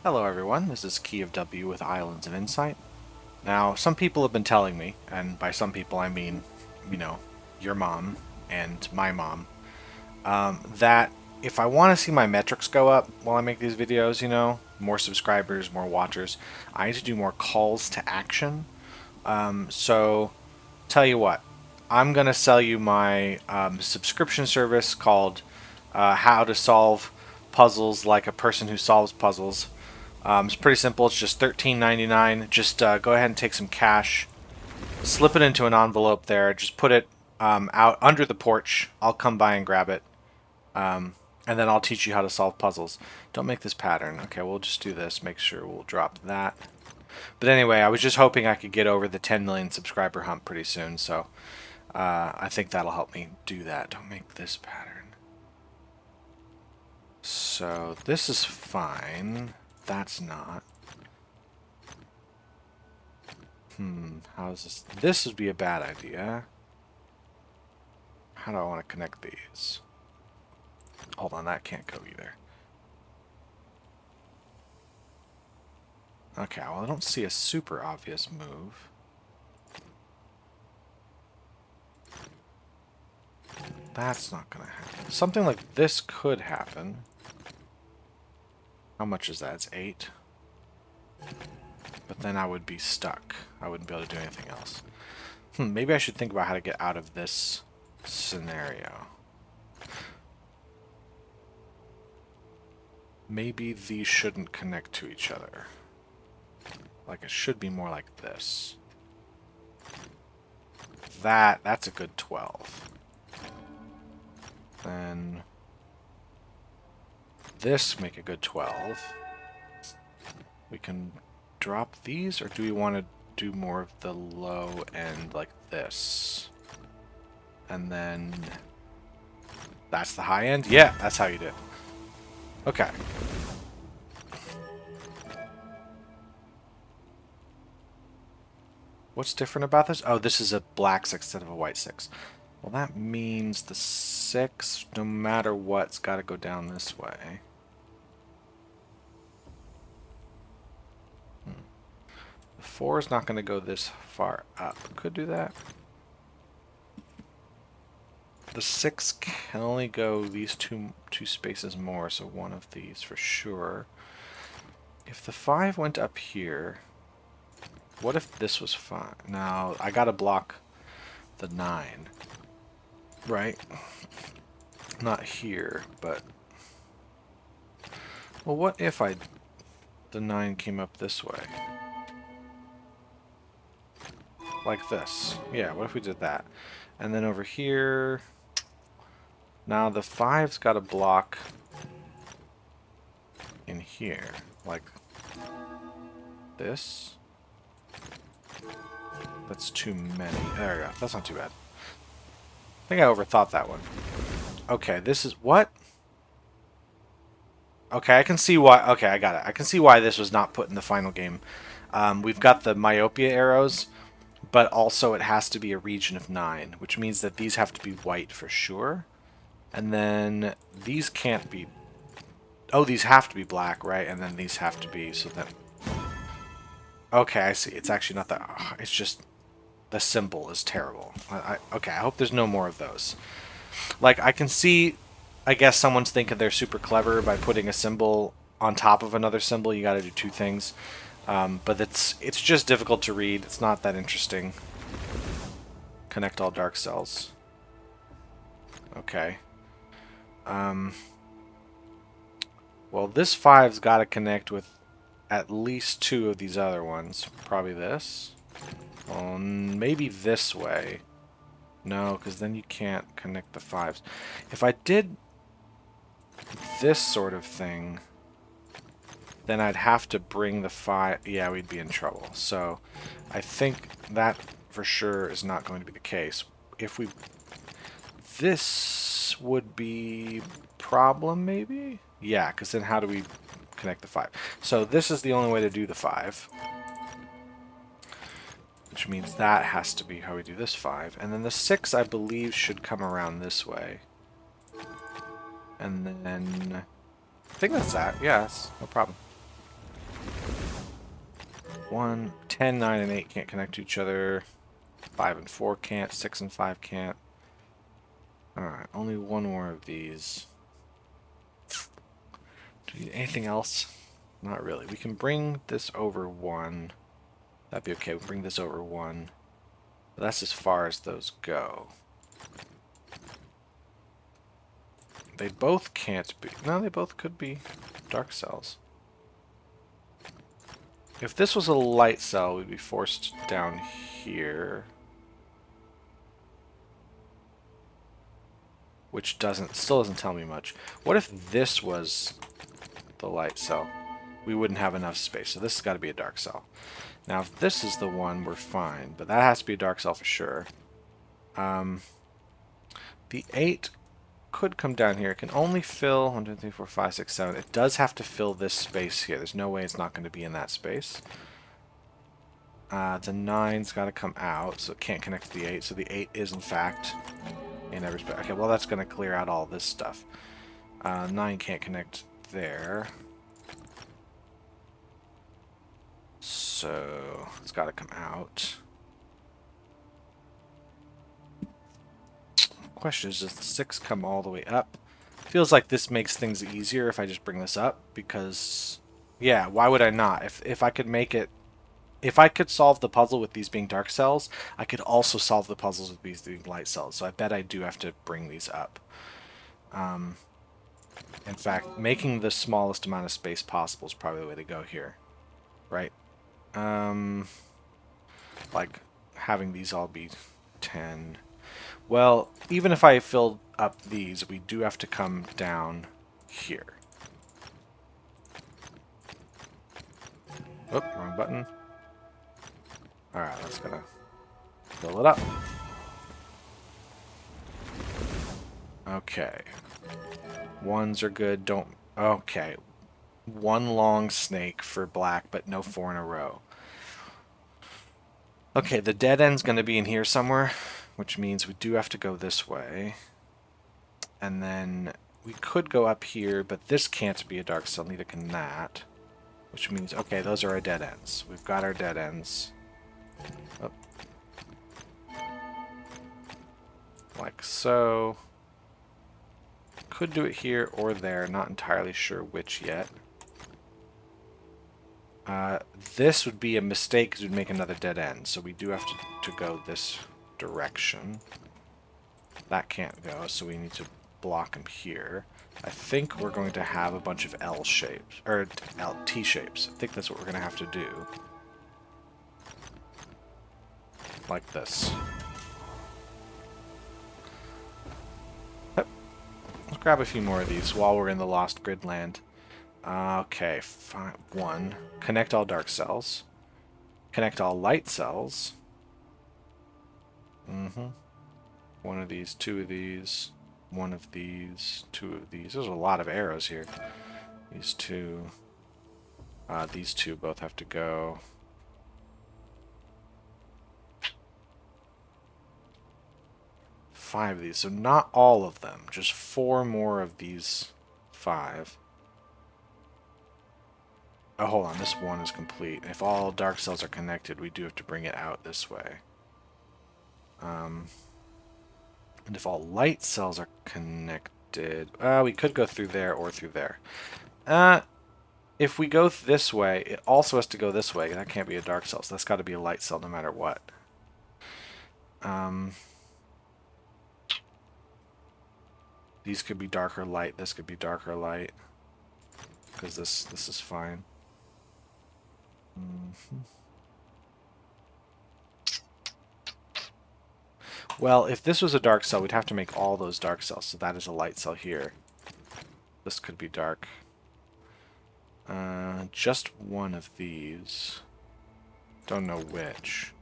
Hello everyone, this is Key of W with Islands of Insight. Now, some people have been telling me, and by some people I mean, you know, your mom and my mom, that if I want to see my metrics go up while I make these videos, more subscribers, more watchers, I need to do more calls to action. So, tell you what, I'm going to sell you my subscription service called How to Solve Puzzles Like a Person Who Solves Puzzles. It's pretty simple. It's just $13.99. Just go ahead and take some cash, slip it into an envelope there. Just put it out under the porch. I'll come by and grab it, and then I'll teach you how to solve puzzles. Don't make this pattern. Okay, we'll just do this. Make sure we'll drop that. But anyway, I was just hoping I could get over the 10 million subscriber hump pretty soon, so I think that'll help me do that. Don't make this pattern. So this is fine. That's not. How's this? This would be a bad idea. How do I want to connect these? Hold on, that can't go either. Okay, well I don't see a super obvious move. That's not gonna happen. Something like this could happen. How much is that? It's 8. But then I would be stuck. I wouldn't be able to do anything else. Maybe I should think about how to get out of this scenario. Maybe these shouldn't connect to each other. Like, it should be more like this. That's a good 12. Then this make a good 12. We can drop these, or do we want to do more of the low end like this? And then that's the high end? Yeah, that's how you do it. Okay. What's different about this? Oh, this is a black 6 instead of a white 6. Well, that means the 6, no matter what's got to go down this way. The 4 is not going to go this far up. Could do that. The 6 can only go these two spaces more, so one of these for sure. If the 5 went up here, what if this was 5? Now, I got to block the 9. Right? Not here, but... Well, what if the 9 came up this way? Like this. Yeah, what if we did that? And then over here... Now the 5's got to block in here. Like this. That's too many. There we go. That's not too bad. I think I overthought that one. Okay, this is... What? Okay, I can see why... Okay, I got it. I can see why this was not put in the final game. We've got the myopia arrows, but also it has to be a region of 9, which means that these have to be white for sure. And then these can't be... Oh, these have to be black, right? And then these have to be... So then... Okay, I see. It's actually not that... It's just... The symbol is terrible. Okay, I hope there's no more of those. Like, I can see... I guess someone's thinking they're super clever by putting a symbol on top of another symbol. You gotta do 2 things. But it's just difficult to read. It's not that interesting. Connect all dark cells. Okay. Well, this 5's got to connect with at least 2 of these other ones. Probably this. Well, maybe this way. No, because then you can't connect the 5s. If I did this sort of thing, then I'd have to bring the 5... Yeah, we'd be in trouble. So I think that for sure is not going to be the case. If we... This would be problem, maybe? Yeah, because then how do we connect the 5? So this is the only way to do the 5. Which means that has to be how we do this 5. And then the 6, I believe, should come around this way. And then... I think that's that. Yeah, that's no problem. 1, 10, 9, and 8 can't connect to each other. 5 and 4 can't. 6 and 5 can't. Alright, only one more of these. Do we need anything else? Not really. We can bring this over 1. That'd be okay. We'll bring this over 1. But that's as far as those go. They both can't be... No, they both could be dark cells. If this was a light cell, we'd be forced down here. Which still doesn't tell me much. What if this was the light cell? We wouldn't have enough space, so this has got to be a dark cell. Now, if this is the one, we're fine, but that has to be a dark cell for sure. The 8 could come down here. It can only fill 1, 2, 3, 4, 5, 6, 7. It does have to fill this space here. There's no way it's not going to be in that space. The 9's got to come out, so it can't connect to the 8. So the 8 is, in fact, in every space. Okay, well, that's going to clear out all this stuff. 9 can't connect there. So it's got to come out. Question is, does the 6 come all the way up? Feels like this makes things easier if I just bring this up, because, yeah, why would I not? If I could make it, if I could solve the puzzle with these being dark cells, I could also solve the puzzles with these being light cells. So I bet I do have to bring these up. In fact, making the smallest amount of space possible is probably the way to go here, right? Like having these all be 10. Well, even if I filled up these, we do have to come down here. Oh, wrong button. Alright, that's gonna fill it up. Okay. 1s are good, don't... Okay. 1 long snake for black, but no 4 in a row. Okay, the dead end's going to be in here somewhere, which means we do have to go this way. And then we could go up here, but this can't be a dark cell, neither can that. Which means, okay, those are our dead ends. We've got our dead ends. Oh. Like so. Could do it here or there, not entirely sure which yet. This would be a mistake because we'd make another dead end, so we do have to go this direction. That can't go, so we need to block them here. I think we're going to have a bunch of L shapes, or T shapes. I think that's what we're going to have to do. Like this. Yep. Let's grab a few more of these while we're in the Lost Grid land. Okay, 1. Connect all dark cells. Connect all light cells. One of these, 2 of these, 1 of these, 2 of these. There's a lot of arrows here. These 2. These 2 both have to go. Five of these, so not all of them. Just 4 more of these 5. Oh, hold on. This 1 is complete. If all dark cells are connected, we do have to bring it out this way. And if all light cells are connected... we could go through there or through there. If we go this way, it also has to go this way. That can't be a dark cell, so that's got to be a light cell no matter what. These could be dark or light. This could be dark or light. Because this is fine. Well, if this was a dark cell, we'd have to make all those dark cells, so that is a light cell here. This could be dark. Just 1 of these. Don't know which.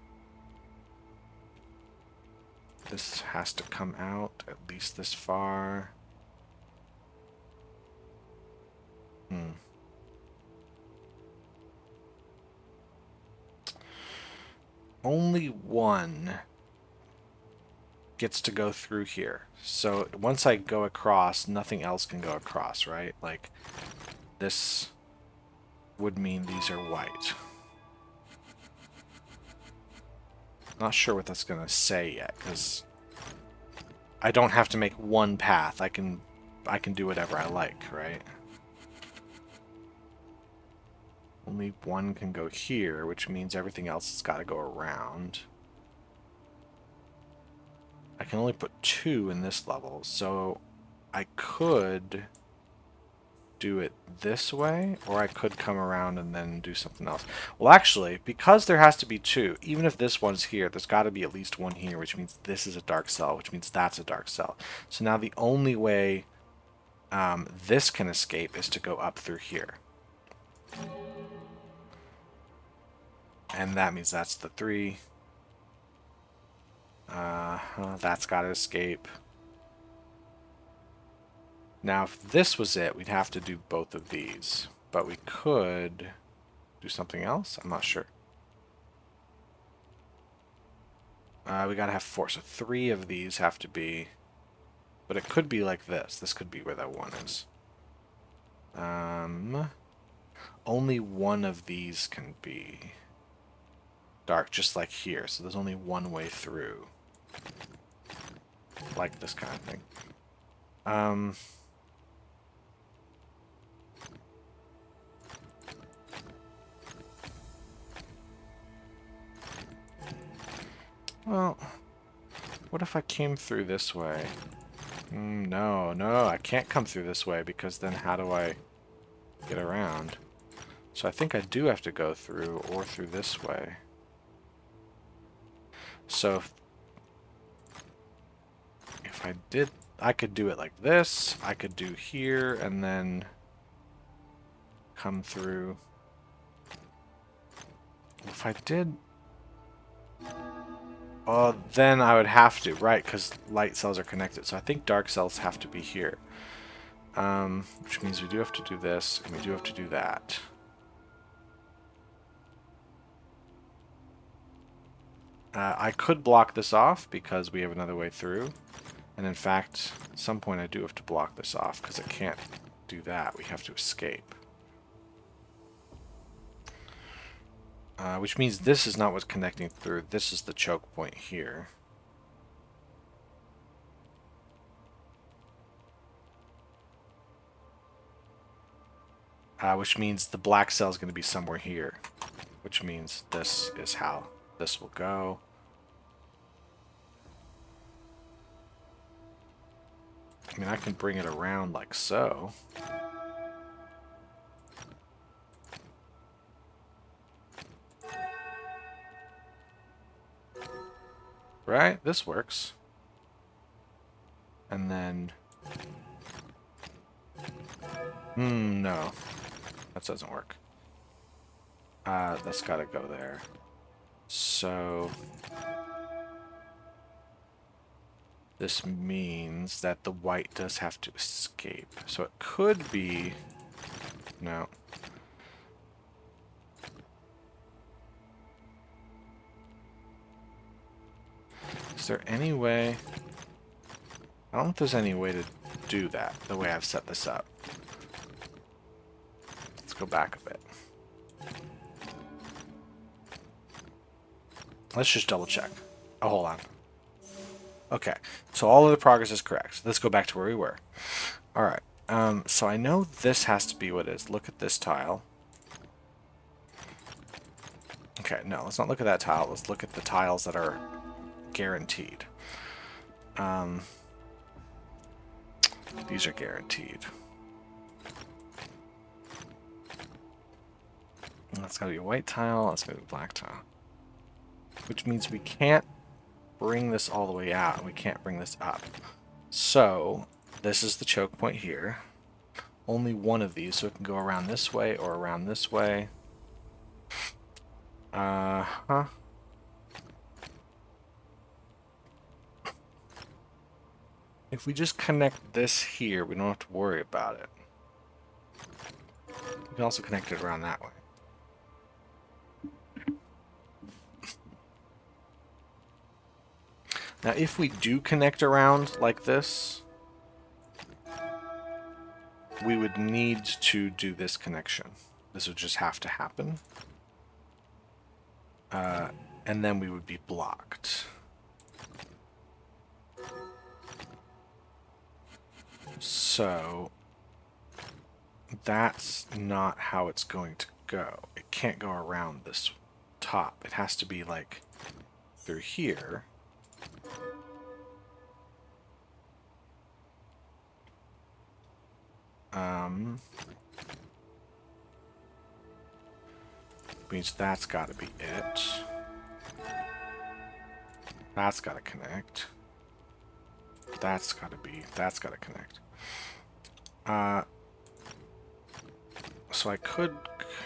This has to come out at least this far. Only 1 gets to go through here. So once I go across, nothing else can go across, right? Like, this would mean these are white. Not sure what that's going to say yet, because I don't have to make one path. I can do whatever I like, right? Only one can go here, which means everything else has got to go around. I can only put 2 in this level, so I could do it this way, or I could come around and then do something else. Well, actually, because there has to be 2, even if this one's here, there's got to be at least one here, which means this is a dark cell, which means that's a dark cell. So now the only way this can escape is to go up through here. And that means that's the 3. That's got to escape. Now, if this was it, we'd have to do both of these. But we could do something else? I'm not sure. We gotta have 4, so 3 of these have to be... But it could be like this. This could be where that 1 is. Only one of these can be dark, just like here. So there's only one way through. Like this kind of thing. Well, what if I came through this way? No, I can't come through this way, because then how do I get around? So I think I do have to go through, or through this way. So if I did, I could do it like this. I could do here, and then come through. If I did... Oh, then I would have to, right? Because light cells are connected. So I think dark cells have to be here. Which means we do have to do this, and we do have to do that. I could block this off because we have another way through. And in fact, at some point I do have to block this off because I can't do that. We have to escape. Which means this is not what's connecting through. This is the choke point here. Which means the black cell is going to be somewhere here. Which means this is how this will go. I mean, I can bring it around like so. Right? This works. And then... no. That doesn't work. That's gotta go there. So... this means that the white does have to escape. So it could be... No. Is there any way... I don't know if there's any way to do that, the way I've set this up. Let's go back a bit. Let's just double check. Oh, hold on. Okay, so all of the progress is correct. Let's go back to where we were. Alright, so I know this has to be what it is. Look at this tile. Okay, no, let's not look at that tile. Let's look at the tiles that are guaranteed. These are guaranteed. That's gotta be a white tile, that's gotta be a black tile. Which means we can't bring this all the way out, and we can't bring this up. So, this is the choke point here. Only one of these, so it can go around this way or around this way. If we just connect this here, we don't have to worry about it. We can also connect it around that way. Now, if we do connect around like this, we would need to do this connection. This would just have to happen. and then we would be blocked. So that's not how it's going to go. It can't go around this top. It has to be like through here. Means that's got to be it. That's got to connect. That's got to connect. So I could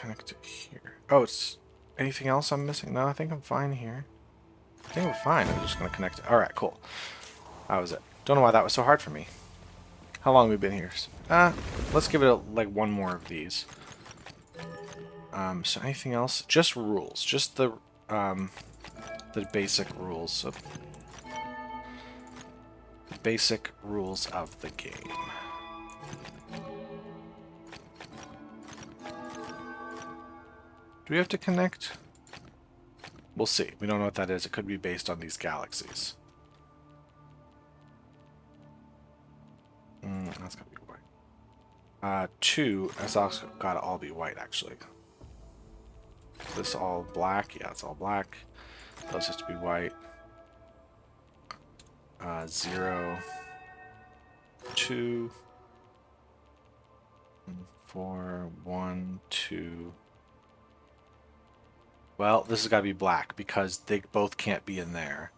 connect it here. Oh, it's anything else I'm missing? No, I think I'm fine here. I think I'm fine. I'm just going to connect it. All right, cool. That was it. Don't know why that was so hard for me. How long have we been here? Let's give it like one more of these. So anything else? Just rules. Just the basic rules of the game. Do we have to connect? We'll see. We don't know what that is. It could be based on these galaxies. That's gotta be white. 2, that's also gotta all be white, actually. Is this all black? Yeah, it's all black. Those have to be white. 0, 2, 4, 1, 2. Well, this has got to be black because they both can't be in there.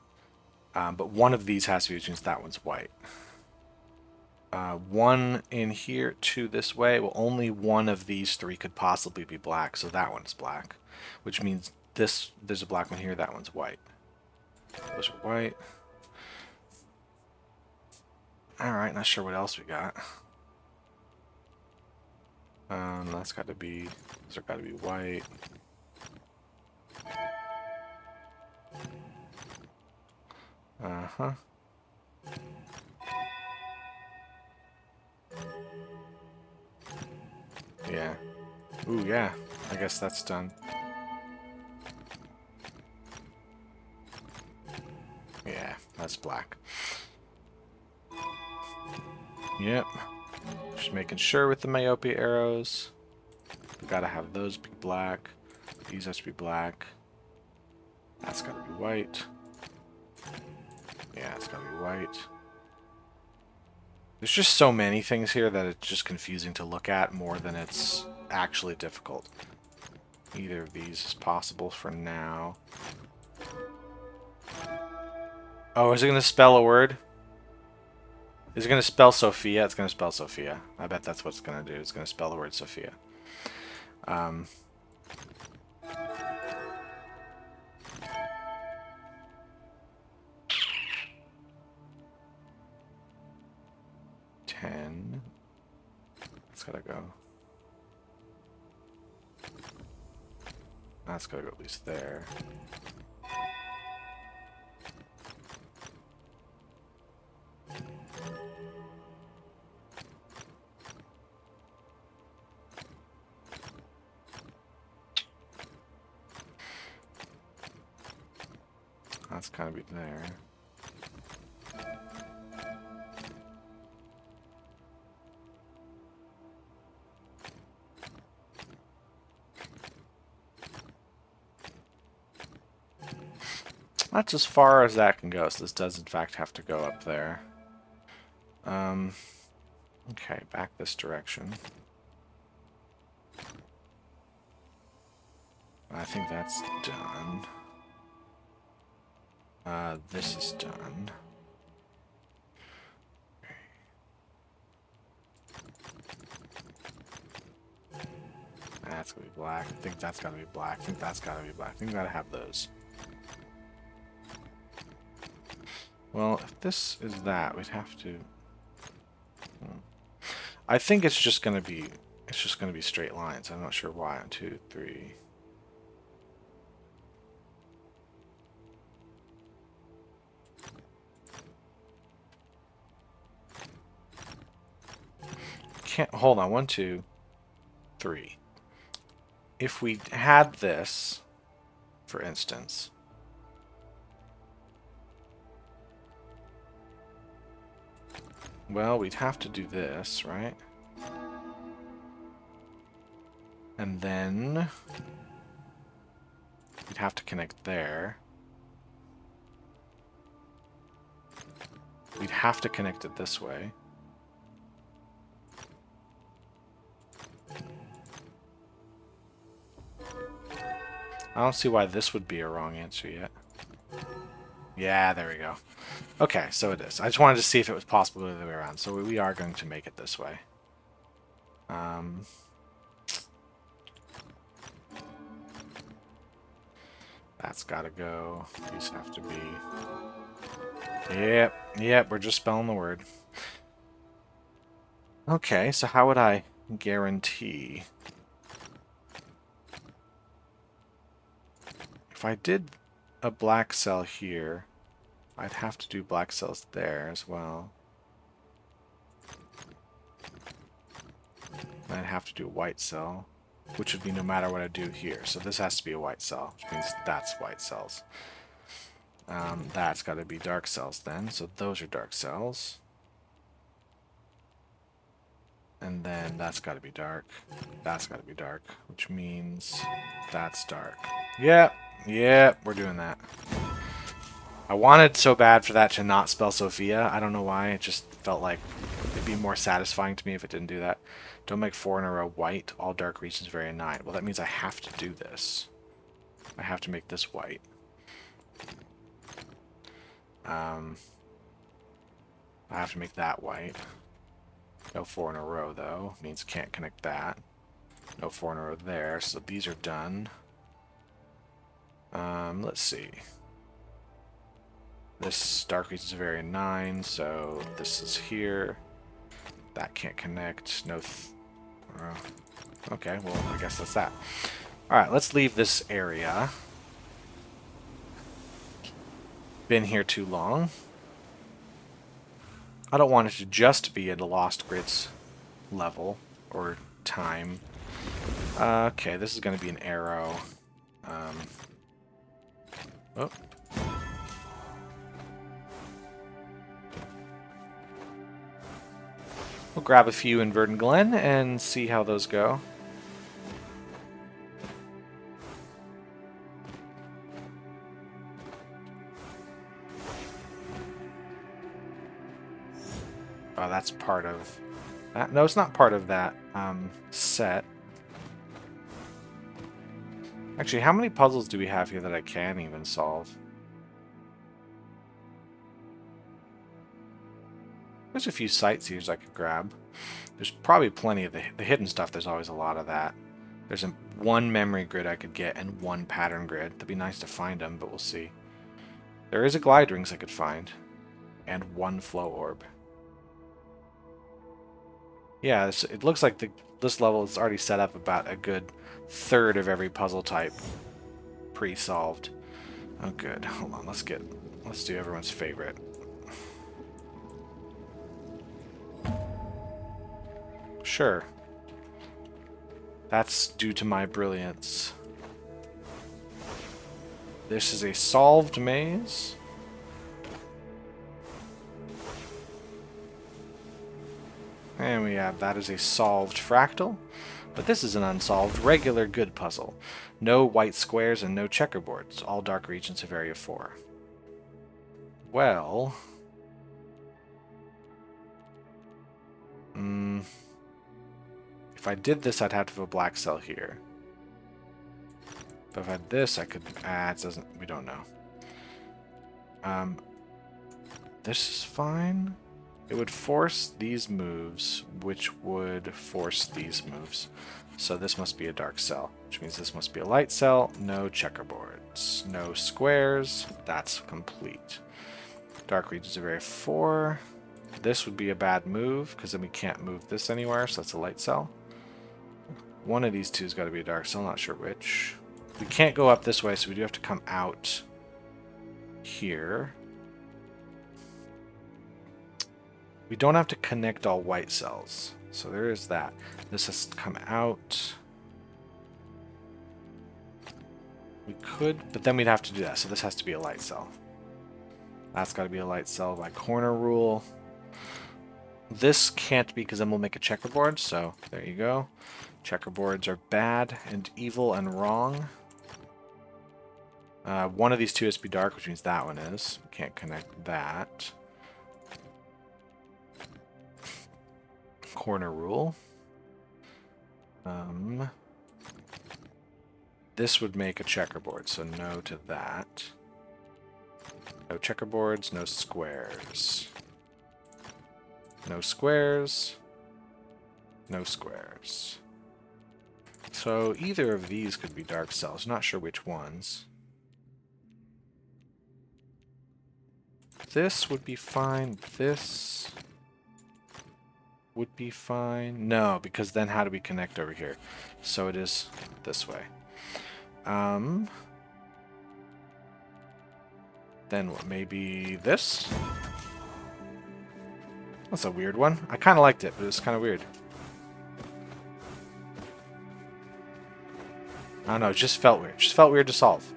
But one of these has to be, which means that one's white. 1 in here, 2 this way. Well, only one of these 3 could possibly be black, so that one's black. Which means there's a black one here, that one's white. Those are white. Alright, not sure what else we got. That's got to be, those are got to be white. Uh-huh. Yeah. Ooh, yeah. I guess that's done. Yeah, that's black. Yep. Just making sure with the myopia arrows. We gotta have those be black. These have to be black. That's gotta be white. Yeah, it's gotta be white. There's just so many things here that it's just confusing to look at more than it's actually difficult. Either of these is possible for now. Oh, is it going to spell a word? Is it going to spell Sophia? It's going to spell Sophia. I bet that's what it's going to do. It's going to spell the word Sophia. 10. That's gotta go. That's gotta go at least there. That's gotta be there. That's as far as that can go, so this does in fact have to go up there. Okay, back this direction. I think that's done. This is done. That's gonna be black. I think that's gotta be black. I think that's gotta be black. I think we gotta have those. Well, if this is that, we'd have to... I think it's just gonna be straight lines. I'm not sure why. 1, 2, 3. Can't hold on. 1, 2, 3. If we had this, for instance, Well, we'd have to do this, right? And then we'd have to connect there. We'd have to connect it this way. I don't see why this would be a wrong answer yet. Yeah, there we go. Okay, so it is. I just wanted to see if it was possible the other way around. So we are going to make it this way. That's got to go. These have to be... Yep, we're just spelling the word. Okay, so how would I guarantee... If I did a black cell here, I'd have to do black cells there as well. I'd have to do a white cell, which would be no matter what I do here. So this has to be a white cell, which means that's white cells. That's got to be dark cells then, so those are dark cells. And then that's got to be dark. That's got to be dark, which means that's dark. Yep, we're doing that. I wanted so bad for that to not spell Sophia. I don't know why. It just felt like it'd be more satisfying to me if it didn't do that. Don't make 4 in a row white. All dark regions vary 9. Well, that means I have to do this. I have to make this white. I have to make that white. No 4 in a row, though. Means can't connect that. No 4 in a row there. So these are done. Let's see. This dark regions vary 9, so this is here. That can't connect. No. Okay, well, I guess that's that. Alright, let's leave this area. Been here too long. I don't want it to just be at a Lost Grids level or time. Okay, this is going to be an arrow. Oh. We'll grab a few in Verdant Glen and see how those go. Oh, that's part of that. No, it's not part of that set. Actually, how many puzzles do we have here that I can't even solve? There's a few sightseers I could grab. There's probably plenty of the hidden stuff. There's always a lot of that. There's one memory grid I could get and one pattern grid. That'd be nice to find them, but we'll see. There is a glide rings I could find. And one flow orb. Yeah, it looks like this level is already set up about a good third of every puzzle type pre-solved. Oh, good. Hold on, let's do everyone's favorite. Sure. That's due to my brilliance. This is a solved maze. And we have that is a solved fractal. But this is an unsolved regular good puzzle. No white squares and no checkerboards. All dark regions of area 4. Well... if I did this, I'd have to have a black cell here. But if I had this, I could... it doesn't... we don't know. This is fine. It would force these moves, which would force these moves. So this must be a dark cell, which means this must be a light cell. No checkerboards. No squares. That's complete. Dark regions of area 4. This would be a bad move, because then we can't move this anywhere, so that's a light cell. One of these two's got to be a dark cell, not sure which. We can't go up this way, so we do have to come out here. We don't have to connect all white cells, so there is that. This has to come out. We could, but then we'd have to do that, so this has to be a light cell. That's got to be a light cell by corner rule. This can't be because then we'll make a checkerboard, so there you go. Checkerboards are bad and evil and wrong. One of these two has to be dark, which means that one is. We can't connect that. Corner rule. This would make a checkerboard, so no to that. No checkerboards, no squares. No squares. No squares. So either of these could be dark cells. Not sure which ones. This would be fine. This would be fine. No, because then how do we connect over here? So it is this way. Then what? Maybe this? That's a weird one. I kind of liked it, but it was kind of weird. I don't know, it just felt weird. It just felt weird to solve.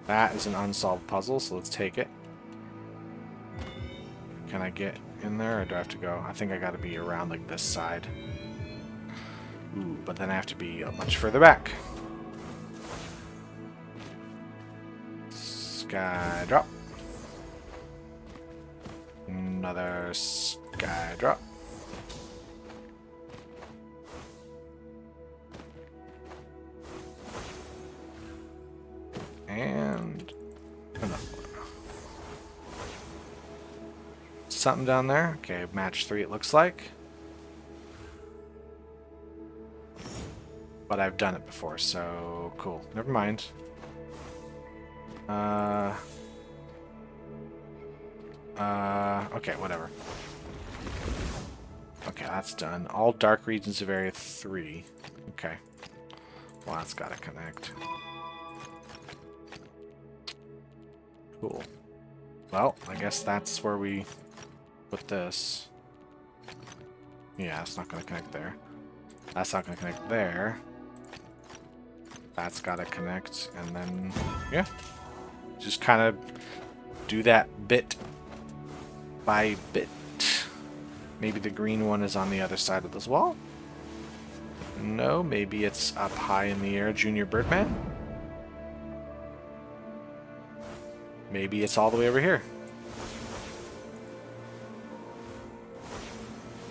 That is an unsolved puzzle, so let's take it. Can I get in there, or do I have to go? I think I gotta be around, like, this side. Ooh, but then I have to be much further back. Sky drop. Another sky drop. And another one. Something down there. Okay, match 3 it looks like. But I've done it before, so cool. Never mind. Okay, whatever. Okay, that's done. All dark regions of area 3. Okay. Well, that's gotta connect. Cool. Well, I guess that's where we put this. Yeah, it's not gonna connect there. That's not gonna connect there. That's gotta connect, and then, yeah. Just kind of do that bit by bit. Maybe the green one is on the other side of this wall? No, maybe it's up high in the air, Junior Birdman? Maybe it's all the way over here.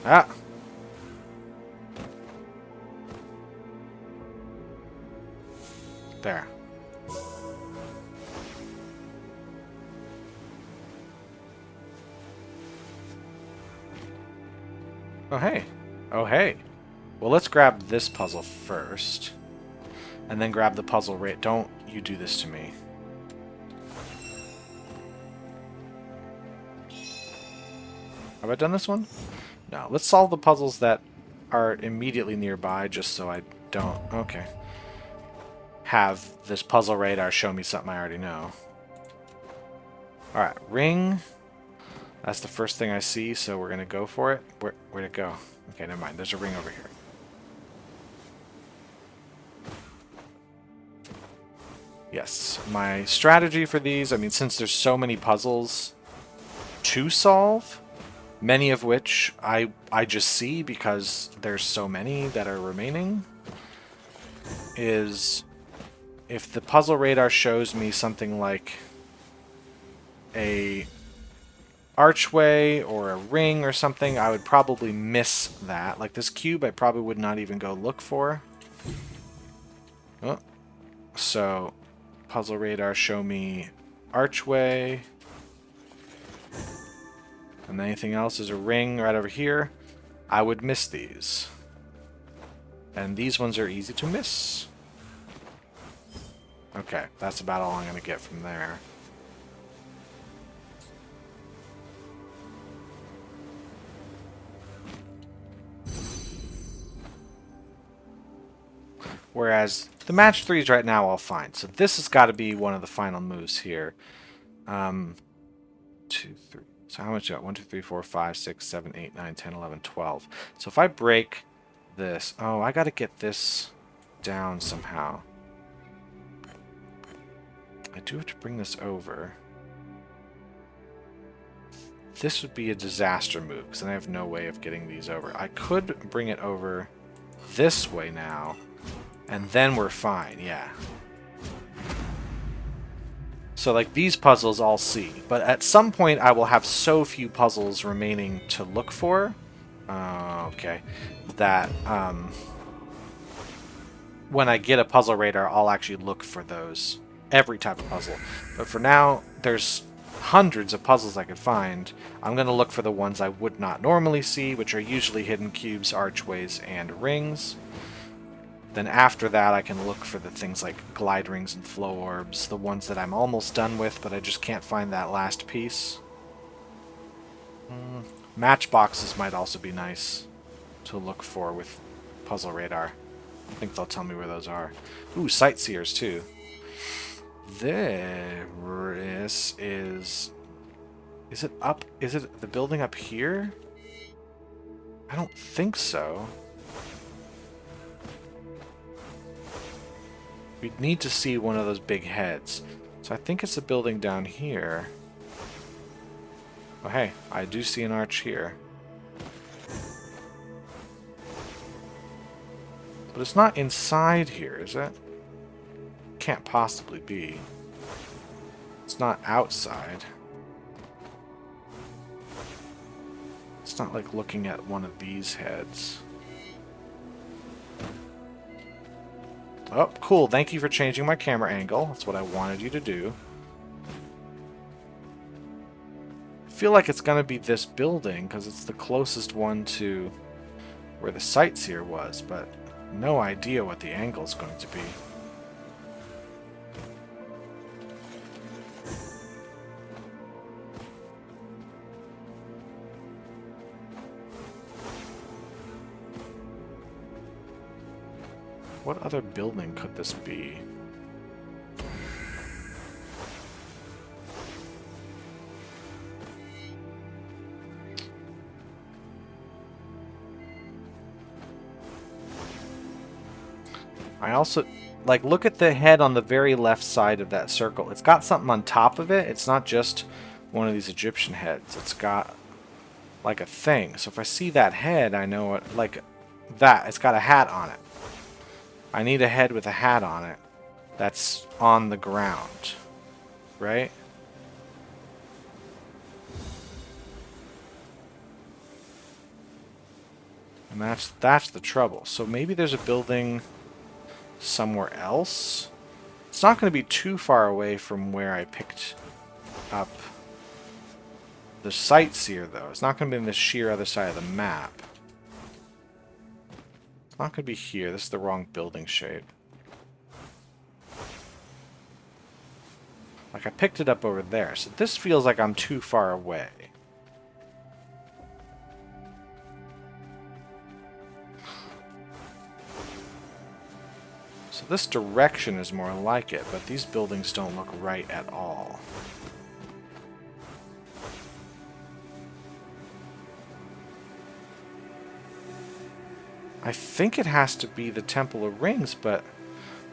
Ah! There. Oh, hey. Oh, hey. Well, let's grab this puzzle first. And then grab the puzzle right. Don't you do this to me. Have I done this one? No. Let's solve the puzzles that are immediately nearby, just so I don't... Okay. Have this puzzle radar show me something I already know. Alright, ring. That's the first thing I see, so we're going to go for it. Where'd it go? Okay, never mind. There's a ring over here. Yes, my strategy for these, I mean, since there's so many puzzles to solve, many of which I just see because there's so many that are remaining, is if the puzzle radar shows me something like a archway or a ring or something, I would probably miss that. Like this cube, I probably would not even go look for. Oh. So, puzzle radar show me archway. And anything else is a ring right over here. I would miss these. And these ones are easy to miss. Okay, that's about all I'm going to get from there. Whereas the match 3s right now I'll find. So this has got to be one of the final moves here. 2, 3. So how much do I got? 1, 2, 3, 4, 5, 6, 7, 8, 9, 10, 11, 12. So if I break this? Oh, I gotta get this down somehow. I do have to bring this over. This would be a disaster move, because then I have no way of getting these over. I could bring it over this way now, and then we're fine, yeah. So, like, these puzzles I'll see. But at some point, I will have so few puzzles remaining to look for. Okay. That, when I get a puzzle radar, I'll actually look for those. Every type of puzzle. But for now, there's hundreds of puzzles I could find. I'm going to look for the ones I would not normally see, which are usually hidden cubes, archways, and rings. Then after that, I can look for the things like glide rings and flow orbs, the ones that I'm almost done with, but I just can't find that last piece. Matchboxes might also be nice to look for with puzzle radar. I think they'll tell me where those are. Ooh, sightseers too. This is... Is it up? Is it the building up here? I don't think so. We'd need to see one of those big heads. So I think it's a building down here. Oh hey, I do see an arch here. But it's not inside here, is it? Can't possibly be. It's not outside. It's not like looking at one of these heads. Oh, cool. Thank you for changing my camera angle. That's what I wanted you to do. I feel like it's going to be this building because it's the closest one to where the sightseer was, but no idea what the angle is going to be. What other building could this be? I also, like, look at the head on the very left side of that circle. It's got something on top of it. It's not just one of these Egyptian heads. It's got, like, a thing. So if I see that head, I know it, like, that. It's got a hat on it. I need a head with a hat on it that's on the ground, right? And that's the trouble. So maybe there's a building somewhere else. It's not going to be too far away from where I picked up the sightseer, though. It's not going to be on the sheer other side of the map. It's not going to be here. This is the wrong building shape. Like, I picked it up over there, so this feels like I'm too far away. So this direction is more like it, but these buildings don't look right at all. I think it has to be the Temple of Rings, but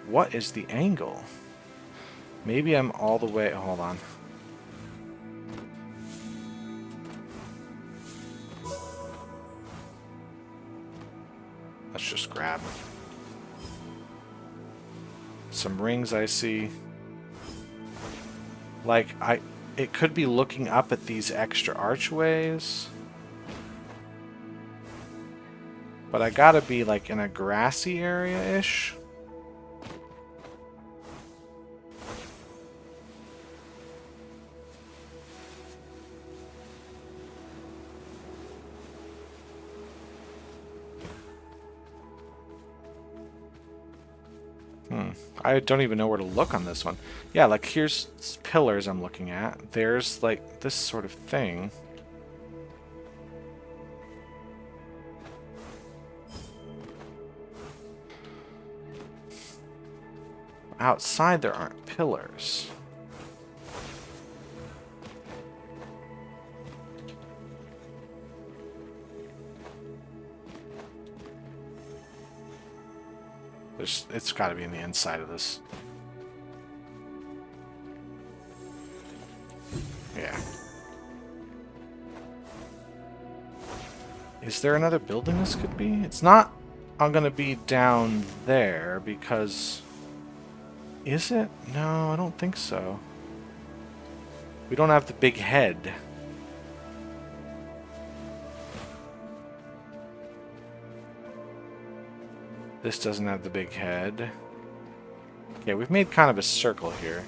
what is the angle? Maybe I'm all the way... Hold on. Let's just grab some rings I see. Like, it could be looking up at these extra archways. But I gotta be, like, in a grassy area-ish. I don't even know where to look on this one. Yeah, like, here's pillars I'm looking at. There's, like, this sort of thing. Outside there aren't pillars. It's got to be in the inside of this. Yeah. Is there another building this could be? It's not going to be down there because... Is it? No, I don't think so. We don't have the big head. This doesn't have the big head. Yeah, we've made kind of a circle here.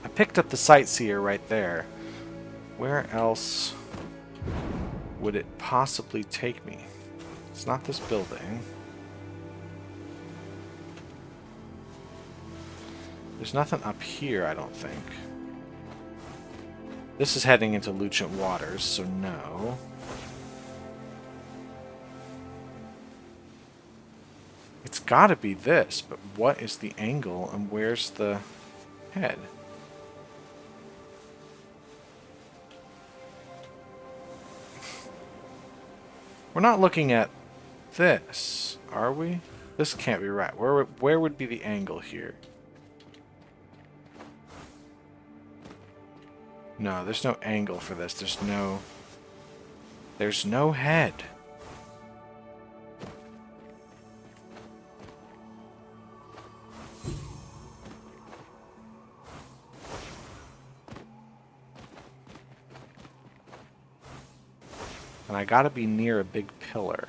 I picked up the sightseer right there. Where else would it possibly take me? It's not this building. There's nothing up here, I don't think. This is heading into Lucent Waters, so no. It's gotta be this, but what is the angle and where's the head? We're not looking at this, are we? This can't be right. Where would be the angle here? No, there's no angle for this. There's no head. And I gotta be near a big pillar.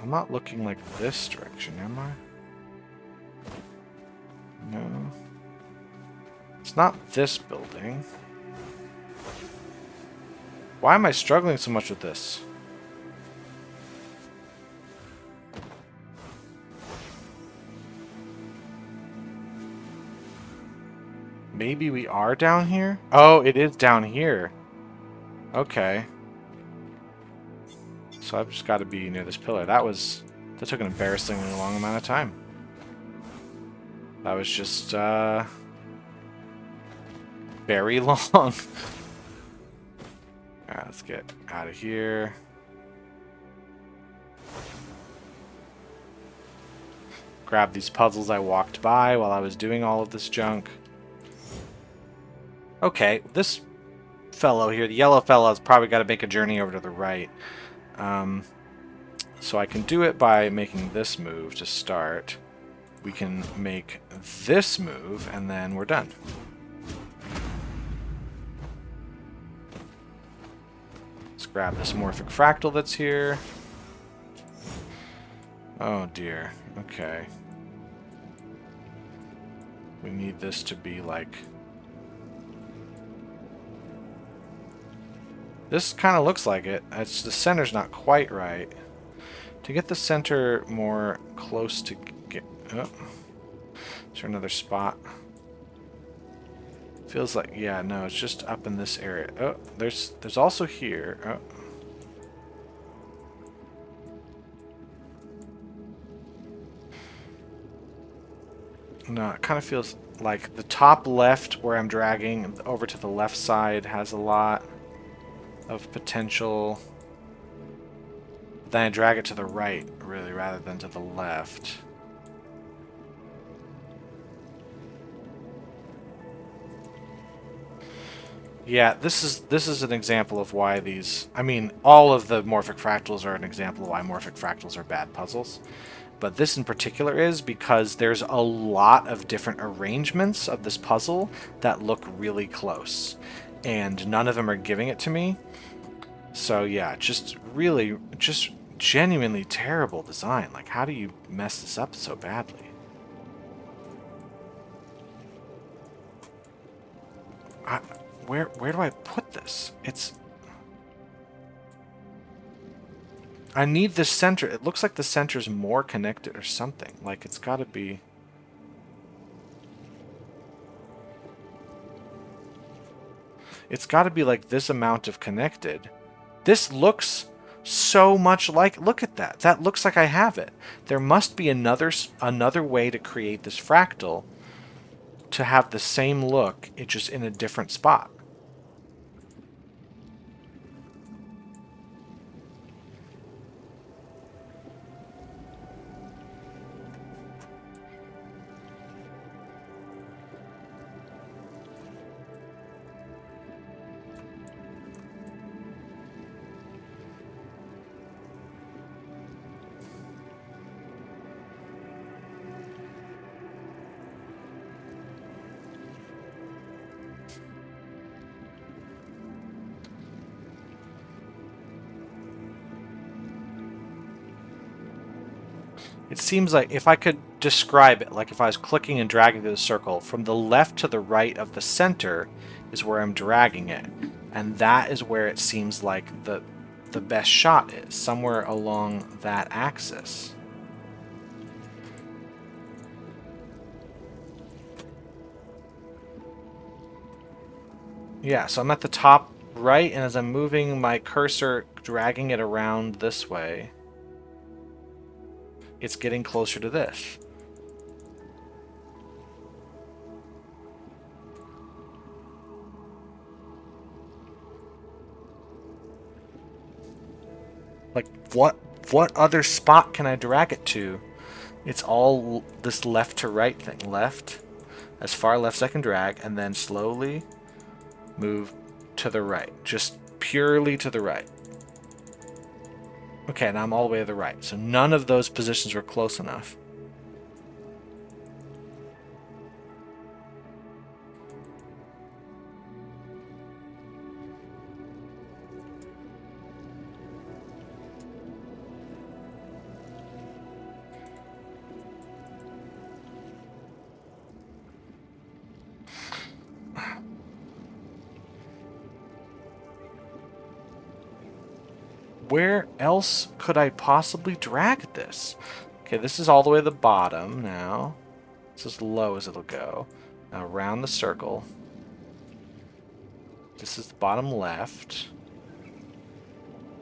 I'm not looking like this direction, am I? No. It's not this building. Why am I struggling so much with this? Maybe we are down here? Oh, it is down here. Okay. So I've just got to be near this pillar. That took an embarrassingly long amount of time. That was just, very long. Alright, let's get out of here. Grab these puzzles I walked by while I was doing all of this junk. Okay, this fellow here, the yellow fellow, has probably got to make a journey over to the right. So I can do it by making this move to start. We can make this move, and then we're done. Let's grab this Morphic Fractal that's here. Oh dear. Okay. We need this to be like... This kind of looks like it. The center's not quite right. To get the center more close to get... Oh. Is there another spot? Feels like... Yeah, no, it's just up in this area. Oh, there's also here. Oh. No, it kind of feels like the top left where I'm dragging over to the left side has a lot of potential. Then I drag it to the right, really, rather than to the left. Yeah, this is an example of why these... I mean, all of the Morphic Fractals are an example of why Morphic Fractals are bad puzzles. But this in particular is because there's a lot of different arrangements of this puzzle that look really close. And none of them are giving it to me. So yeah, just genuinely terrible design. Like, how do you mess this up so badly? Where do I put this? I need the center. It looks like the center's more connected or something. Like, it's got to be... It's got to be like this amount of connected. This looks so much like, look at that. That looks like I have it. There must be another way to create this fractal to have the same look, it just in a different spot. It seems like if I could describe it, like if I was clicking and dragging through the circle, from the left to the right of the center is where I'm dragging it. And that is where it seems like the best shot is, somewhere along that axis. Yeah, so I'm at the top right, and as I'm moving my cursor, dragging it around this way, it's getting closer to this. Like, what other spot can I drag it to? It's all this left to right thing. Left, as far left as I can drag, and then slowly move to the right. Just purely to the right. Okay, now I'm all the way to the right. So none of those positions were close enough. Where else could I possibly drag this? Okay, this is all the way to the bottom now. It's as low as it'll go. Now around the circle. This is the bottom left.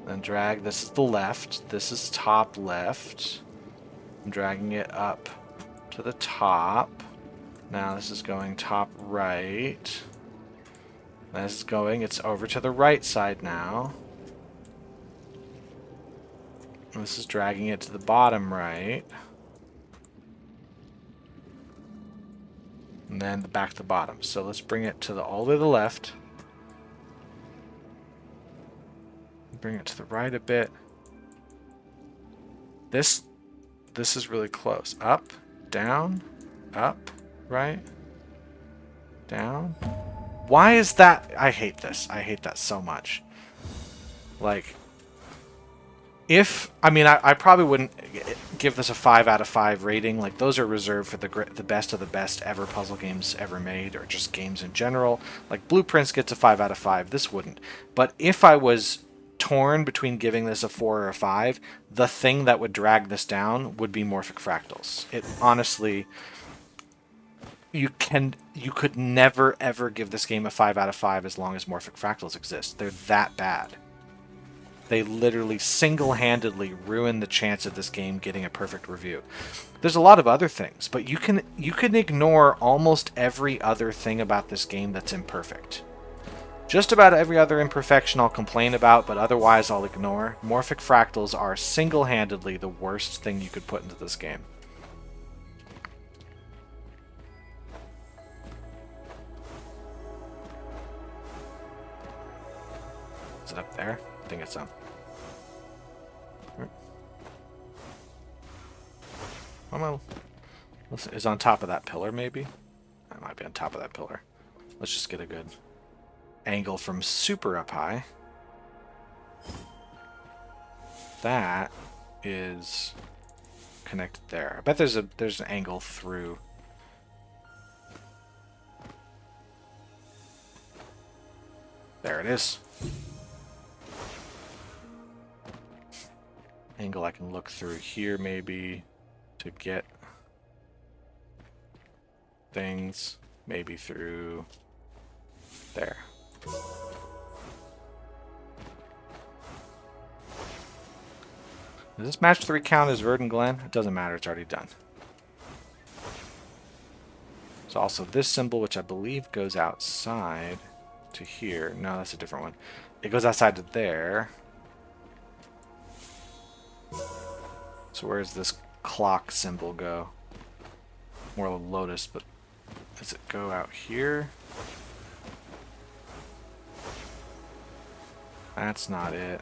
Then drag, this is the left. This is top left. I'm dragging it up to the top. Now this is going top right. This is going, it's over to the right side now. This is dragging it to the bottom right. And then back to the bottom. So let's bring it to all the way to the left. Bring it to the right a bit. This is really close. Up, down, up, right, down. Why is that? I hate this. I hate that so much. Like, I probably wouldn't give this a 5 out of 5 rating. Like, those are reserved for the best of the best ever puzzle games ever made, or just games in general. Like, Blueprints gets a 5 out of 5. This wouldn't. But if I was torn between giving this a 4 or a 5, the thing that would drag this down would be Morphic Fractals. It honestly, you could never ever give this game a 5 out of 5 as long as Morphic Fractals exist. They're that bad. They literally single-handedly ruin the chance of this game getting a perfect review. There's a lot of other things, but you can ignore almost every other thing about this game that's imperfect. Just about every other imperfection I'll complain about, but otherwise I'll ignore. Morphic Fractals are single-handedly the worst thing you could put into this game. Is it up there? I think it's up. Is on top of that pillar, maybe? It might be on top of that pillar. Let's just get a good angle from super up high. That is connected there. I bet there's an angle through. There it is. Angle I can look through here maybe to get things, maybe through there. Does this match 3 count as Verdant Glen? It doesn't matter, it's already done. So also this symbol, which I believe goes outside to here. No, that's a different one. It goes outside to there. So where does this clock symbol go? More of a lotus, but does it go out here? That's not it.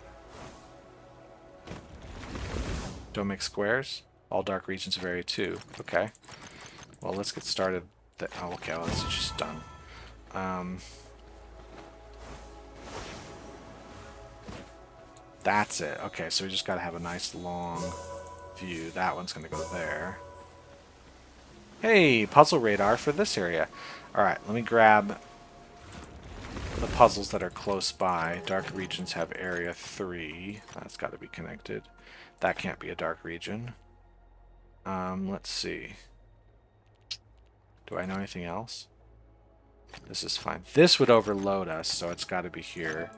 Don't make squares. All dark regions of area 2. Okay. Well, let's get started. Oh, okay. Well, this is just done. That's it. Okay, so we just got to have a nice long view. That one's going to go there. Hey, puzzle radar for this area. Alright, let me grab the puzzles that are close by. Dark regions have area 3. That's got to be connected. That can't be a dark region. Let's see. Do I know anything else? This is fine. This would overload us, so it's got to be here.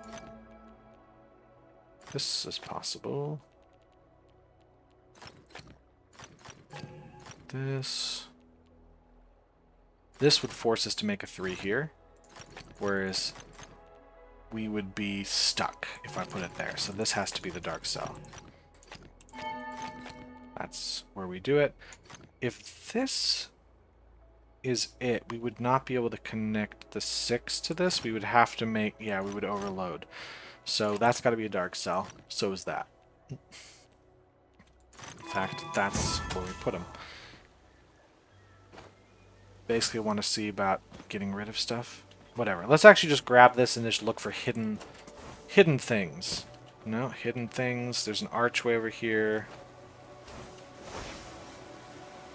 This is possible. This would force us to make a 3 here, whereas we would be stuck if I put it there. So this has to be the dark cell. That's where we do it. If this is it, we would not be able to connect the 6 to this. We would have to make, yeah, we would overload. So that's got to be a dark cell. So is that. In fact, that's where we put them. Basically want to see about getting rid of stuff. Whatever. Let's actually just grab this and just look for hidden things. No, hidden things. There's an archway over here.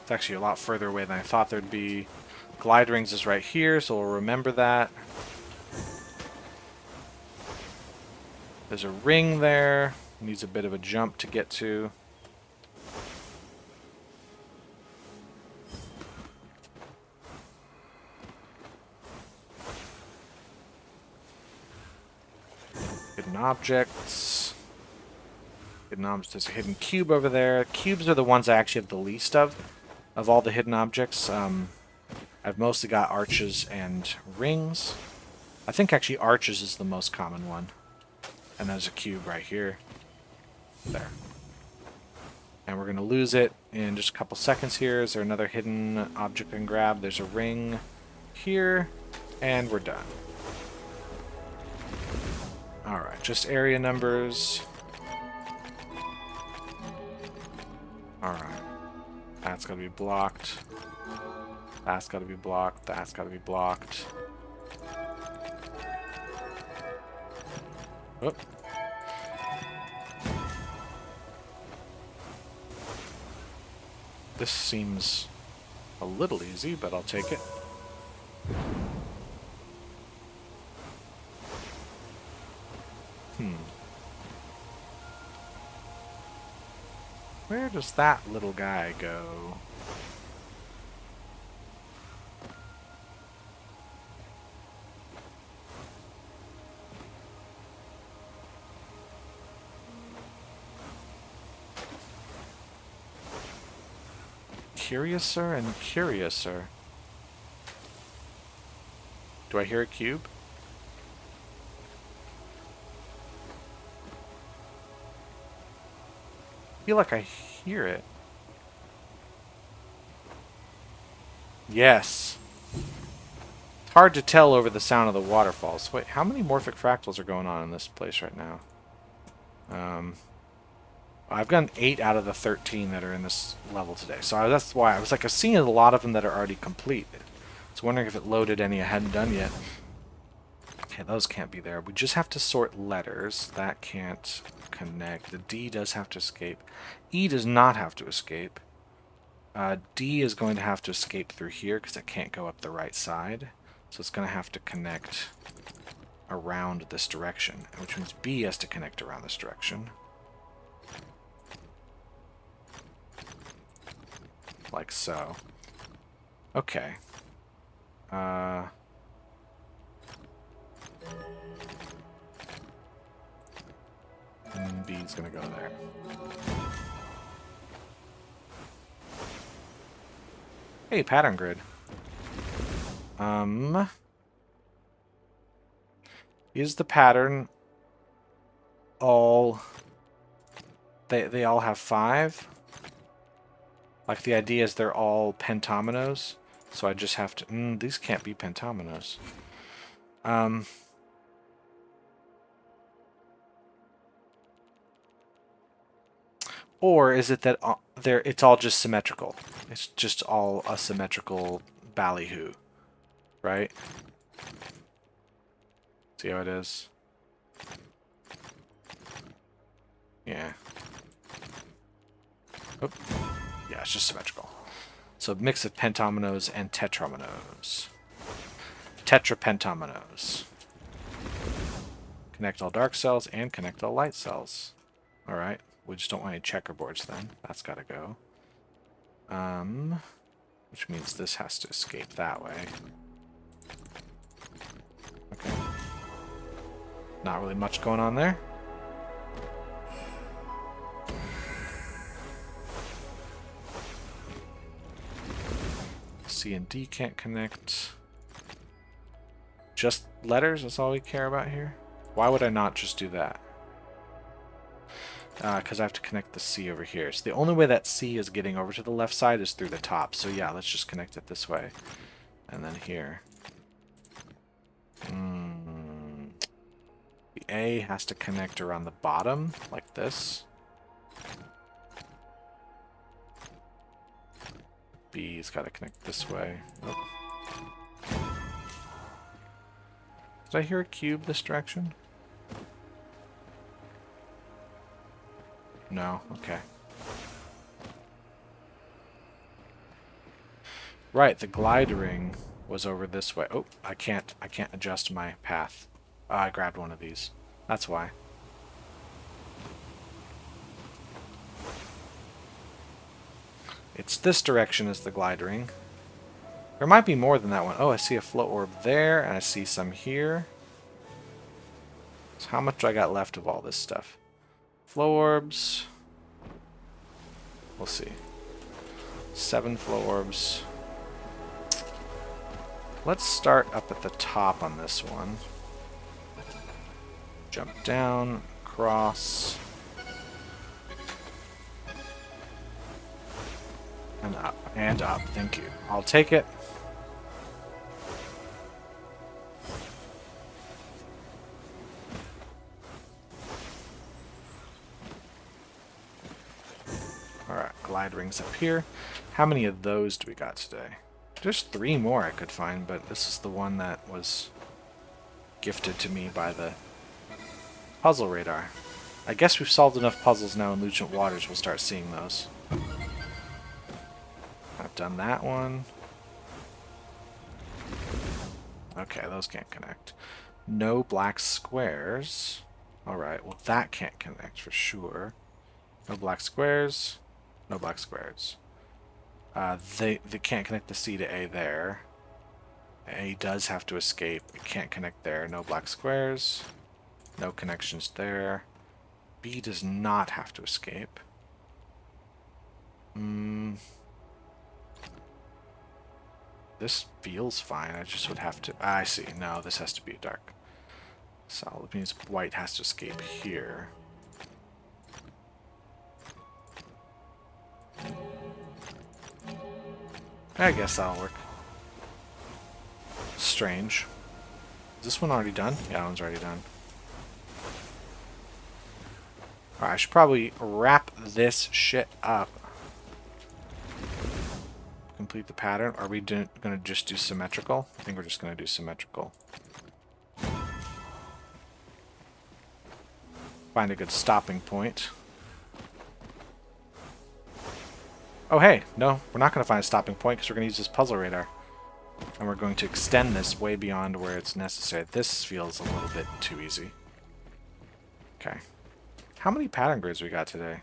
It's actually a lot further away than I thought there'd be. Glide rings is right here, so we'll remember that. There's a ring there. Needs a bit of a jump to get to. Hidden objects. Hidden objects. There's a hidden cube over there. Cubes are the ones I actually have the least of all the hidden objects. I've mostly got arches and rings. I think actually arches is the most common one. And there's a cube right here. There. And we're going to lose it in just a couple seconds here. Is there another hidden object I can grab? There's a ring here. And we're done. Alright, just area numbers. Alright. That's got to be blocked. That's got to be blocked. That's got to be blocked. Oh. This seems a little easy, but I'll take it. Where does that little guy go? Curiouser and curiouser. Do I hear a cube? I feel like I hear it. Yes. It's hard to tell over the sound of the waterfalls. Wait, how many Morphic Fractals are going on in this place right now? I've gotten 8 out of the 13 that are in this level today. So that's why I was like, I've seen a lot of them that are already complete. I was wondering if it loaded any I hadn't done yet. Okay, those can't be there. We just have to sort letters. That can't connect. The D does have to escape. E does not have to escape. D is going to have to escape through here because it can't go up the right side. So it's going to have to connect around this direction, which means B has to connect around this direction. Like so. Okay. And B's gonna go there. Hey, pattern grid. Is the pattern all... They all have 5? Like, the idea is they're all pentominoes, so I just have to... these can't be pentominoes. Or is it that it's all just symmetrical? It's just all a symmetrical ballyhoo, right? See how it is? Yeah. Oop. Yeah, it's just symmetrical. So mix of pentominoes and tetrominoes. Tetrapentominoes. Connect all dark cells and connect all light cells. Alright, we just don't want any checkerboards then. That's gotta go. Which means this has to escape that way. Okay. Not really much going on there. C and D can't connect. Just letters, that's all we care about here? Why would I not just do that? Because I have to connect the C over here. So the only way that C is getting over to the left side is through the top. So yeah, let's just connect it this way. And then here. The A has to connect around the bottom, like this. B's got to connect this way. Oh. Did I hear a cube this direction? No? Okay. Right, the glide ring was over this way. Oh, I can't adjust my path. I grabbed one of these. That's why. It's this direction as the glide ring. There might be more than that one. Oh, I see a float orb there, and I see some here. So how much do I got left of all this stuff? Flow orbs. We'll see. 7 flow orbs. Let's start up at the top on this one. Jump down, cross, and up, and up. Thank you. I'll take it. Alright, glide rings up here. How many of those do we got today? There's 3 more I could find, but this is the one that was gifted to me by the puzzle radar. I guess we've solved enough puzzles now in Lucent Waters, we'll start seeing those. I've done that one. Okay, those can't connect. No black squares. Alright, well that can't connect for sure. No black squares. No black squares. They can't connect the C to A there. A does have to escape. It can't connect there. No black squares. No connections there. B does not have to escape. This feels fine. I just would have to... I see. No, this has to be dark. Solid means white has to escape here. I guess that'll work. Strange. Is this one already done? Yeah, that one's already done. Alright, I should probably wrap this shit up. Complete the pattern. Are we going to just do symmetrical? I think we're just going to do symmetrical. Find a good stopping point. Oh, hey, no, we're not going to find a stopping point because we're going to use this puzzle radar. And we're going to extend this way beyond where it's necessary. This feels a little bit too easy. Okay. How many pattern grids we got today?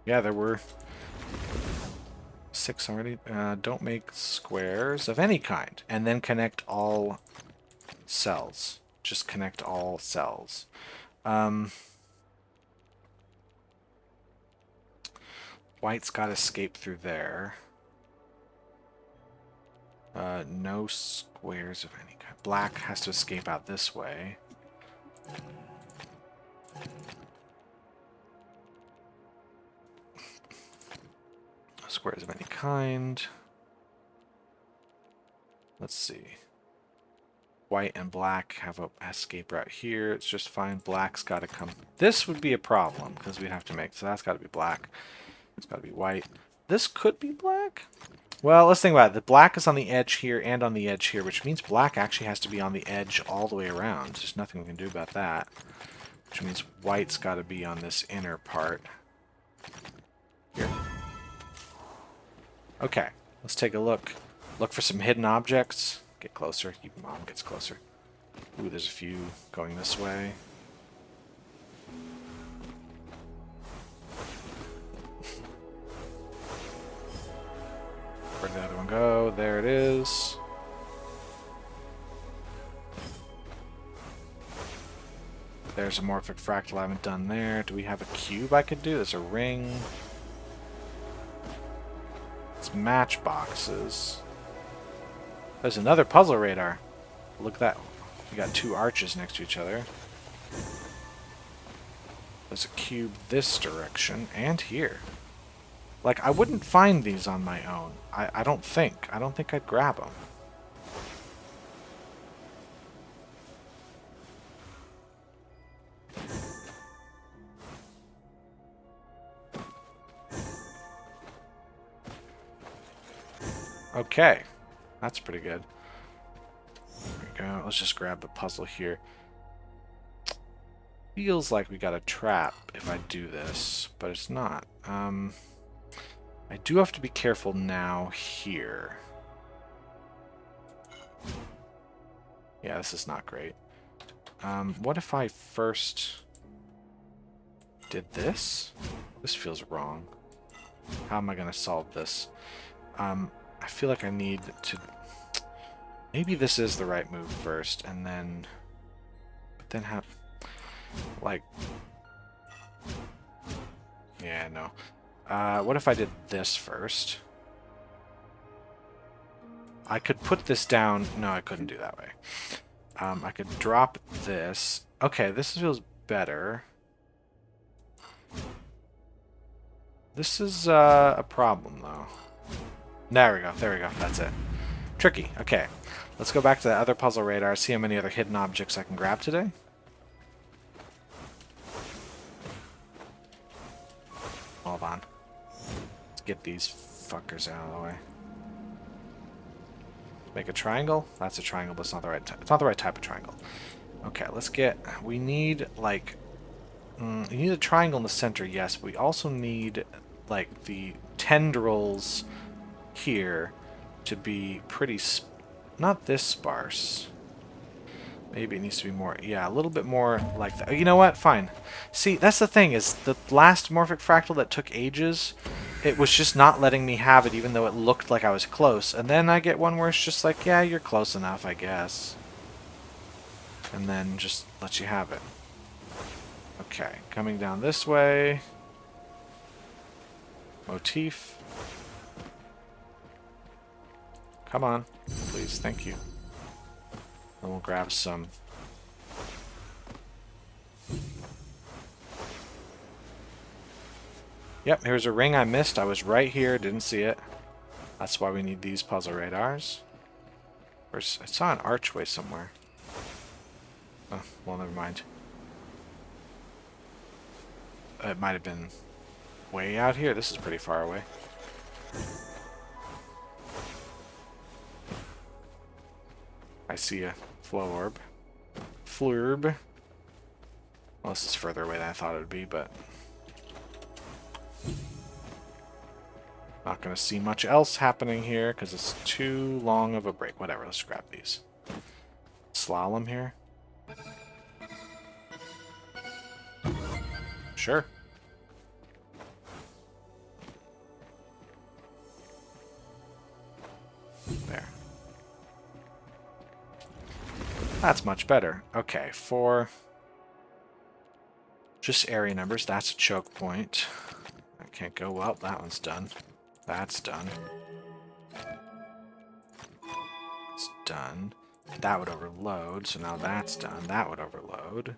Yeah, there were 6 already. Don't make squares of any kind. And then connect all cells. Just connect all cells. White's got to escape through there. No squares of any kind. Black has to escape out this way. No squares of any kind. Let's see. White and black have a escape route here. It's just fine. Black's got to come. This would be a problem because we'd have to make. So that's got to be black. It's got to be white. This could be black. Well, let's think about it. The black is on the edge here and on the edge here, which means black actually has to be on the edge all the way around. There's nothing we can do about that. Which means white's got to be on this inner part. Here. Okay, let's take a look. Look for some hidden objects. Get closer. Your mom gets closer. Ooh, there's a few going this way. Where'd the other one go? There it is. There's a Morphic Fractal I haven't done there. Do we have a cube I could do? There's a ring. It's matchboxes. There's another puzzle radar. Look at that. We got two arches next to each other. There's a cube this direction and here. Like, I wouldn't find these on my own. I don't think. I don't think I'd grab them. Okay. That's pretty good. There we go. Let's just grab the puzzle here. Feels like we got a trap if I do this, but it's not. I do have to be careful now here. Yeah, this is not great. What if I first did this? This feels wrong. How am I going to solve this? I feel like I need to... Maybe this is the right move first, and then... But then have... Like... Yeah, no. What if I did this first? I could put this down... No, I couldn't do that way. I could drop this. Okay, this feels better. This is a problem, though. There we go. There we go. That's it. Tricky. Okay. Let's go back to the other puzzle radar, see how many other hidden objects I can grab today. Hold on. Let's get these fuckers out of the way. Make a triangle? That's a triangle, but it's not the right type. It's not the right type of triangle. Okay, let's get... We need, like... we need a triangle in the center, yes, but we also need, like, the tendrils here to be pretty... not this sparse. Maybe it needs to be more... Yeah, a little bit more like that. You know what? Fine. See, that's the thing, is the last Morphic Fractal that took ages, it was just not letting me have it even though it looked like I was close. And then I get one where it's just like, yeah, you're close enough, I guess. And then just let you have it. Okay, coming down this way. Motif. Come on, please, thank you. Then we'll grab some. Yep, here's a ring I missed. I was right here, didn't see it. That's why we need these puzzle radars. I saw an archway somewhere. Oh, well, never mind. It might have been way out here. This is pretty far away. I see a flow orb. Flurb. Well, this is further away than I thought it would be, but... Not going to see much else happening here, because it's too long of a break. Whatever, let's grab these. Slalom here. Sure. There. That's much better. Okay, for just area numbers, that's a choke point. I can't go up. That one's done. That's done. done. That would overload, so now that's done. That would overload.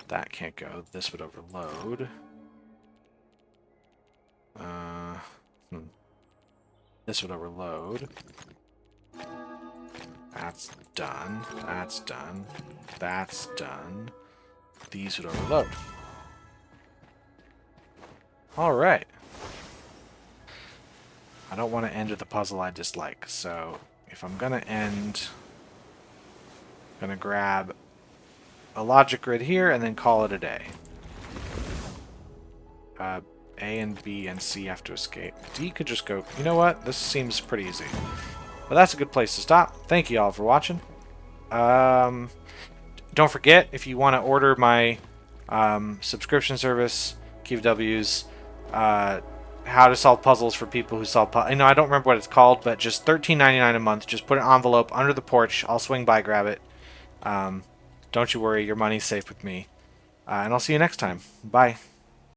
That can't go. This would overload. This would overload. That's done. That's done. That's done. These would overload. Alright. I don't want to end with a puzzle I dislike, so if I'm going to end, I'm going to grab a logic grid here and then call it a day. A and B and C have to escape. D could just go... You know what? This seems pretty easy. But that's a good place to stop. Thank you all for watching. Don't forget, if you want to order my subscription service, Key of W's, how to solve puzzles for people who solve puzzles. I don't remember what it's called, but just $13.99 a month. Just put an envelope under the porch. I'll swing by, grab it. Don't you worry, your money's safe with me. And I'll see you next time. Bye.